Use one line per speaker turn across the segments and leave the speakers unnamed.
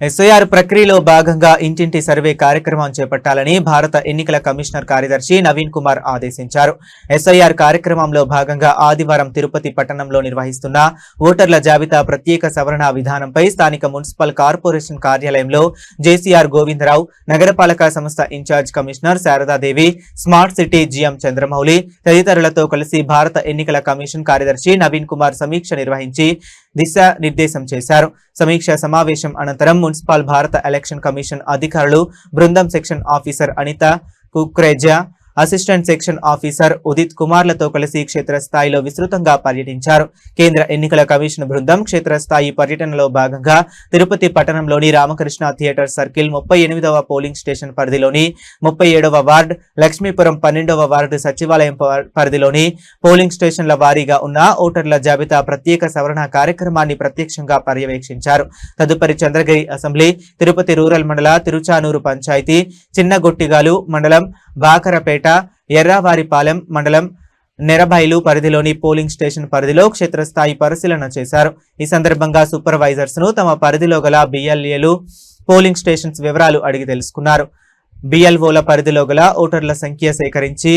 SIR ప్రక్రియలో భాగంగా ఇంటింటి సర్వే కార్యక్రమం చేపట్టాలని భారత ఎన్నికల కమిషనర్ కార్యదర్శి నవీన్ కుమార్ ఆదేశించారు. ఎస్ఐఆర్ కార్యక్రమంలో భాగంగా ఆదివారం తిరుపతి పట్టణంలో నిర్వహిస్తున్న ఓటర్ల జాబితా ప్రత్యేక సవరణ విధానంపై స్థానిక మున్సిపల్ కార్పొరేషన్ కార్యాలయంలో జేసీఆర్ గోవిందరావు, నగరపాలక సంస్థ incharge commissioner Sharadadevi, smart city GM Chandramouli తదితరులతో కలిసి భారత ఎన్నికల కమిషన్ కార్యదర్శి నవీన్ కుమార్ సమీక్ష నిర్వహించి దిశానిర్దేశం చేశారు. సమీక్ష సమావేశం అనంతరం మున్సిపల్ భారత ఎలక్షన్ కమిషన్ అధికారులు బృందం section officer Anitha Kukreja, assistant section officer Udit కుమార్లతో కలిసి క్షేత్రస్థాయిలో విస్తృతంగా పర్యటించారు. కేంద్ర ఎన్నికల కమిషన్ బృందం క్షేత్రస్థాయి పర్యటనలో భాగంగా తిరుపతి పట్టణంలోని రామకృష్ణ థియేటర్ సర్కిల్ 38వ పోలింగ్ స్టేషన్ పరిధిలోని 37వ వార్డు, లక్ష్మీపురం 12వ వార్డు సచివాలయం పరిధిలోని పోలింగ్ స్టేషన్ల వారీగా ఉన్న ఓటర్ల జాబితా ప్రత్యేక సవరణ కార్యక్రమాన్ని ప్రత్యక్షంగా పర్యవేక్షించారు. తదుపరి చంద్రగిరి అసెంబ్లీ, తిరుపతి రూరల్ మండల తిరుచానూరు పంచాయతీ, చిన్నగొట్టిగాలు మండలం, బాకరపేట, ఎర్రావారిపాలెం మండలం, నెరబైలు పరిధిలోని పోలింగ్ స్టేషన్ పరిధిలో క్షేత్రస్థాయి పరిశీలన చేశారు. ఈ సందర్భంగా సూపర్వైజర్స్ ను తమ పరిధిలో గల బిఎల్ఏలు పోలింగ్ స్టేషన్స్ వివరాలు అడిగి తెలుసుకున్నారు. బిఎల్ఓల పరిధిలో గల ఓటర్ల సంఖ్య సేకరించి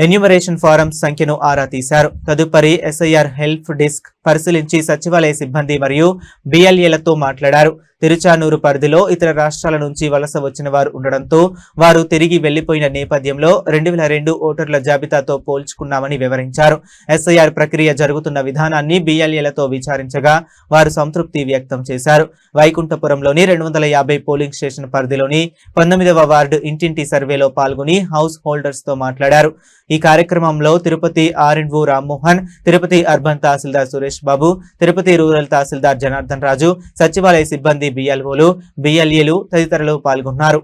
ఎన్యూమరేషన్ ఫారమ్స్ సంఖ్యను ఆరా తీశారు. తదుపరి ఎస్ఐఆర్ హెల్ప్ డెస్క్ పరిశీలించి సచివాలయ సిబ్బంది మరియు బిఎల్ఏలతో మాట్లాడారు. తిరుచానూరు పరిధిలో ఇతర రాష్ట్రాల నుంచి వలస వచ్చిన వారు ఉండడంతో వారు తిరిగి వెళ్లిపోయిన నేపథ్యంలో 2002 ఓటర్ల జాబితాతో పోల్చుకున్నామని వివరించారు. ఎస్ఐఆర్ ప్రక్రియ జరుగుతున్న విధానాన్ని బిఎల్ఏలతో విచారించగా వారు సంతృప్తి వ్యక్తం చేశారు. వైకుంఠపురంలోని 250 పోలింగ్ స్టేషన్ పరిధిలోని 19వ వార్డు ఇంటింటి సర్వేలో పాల్గొని హౌస్ హోల్డర్స్ తో మాట్లాడారు. ఈ కార్యక్రమంలో తిరుపతి ఆర్ఎండ్ఓ రామ్మోహన్, తిరుపతి అర్బన్ తహసీల్దార్ సురేష్ బాబు, తిరుపతి రూరల్ తహసీల్దార్ జనార్దన్ రాజు, సచివాలయ సిబ్బంది, బిఎల్ఓలు, బిఎల్ఏలు తదితరులు పాల్గొన్నారు.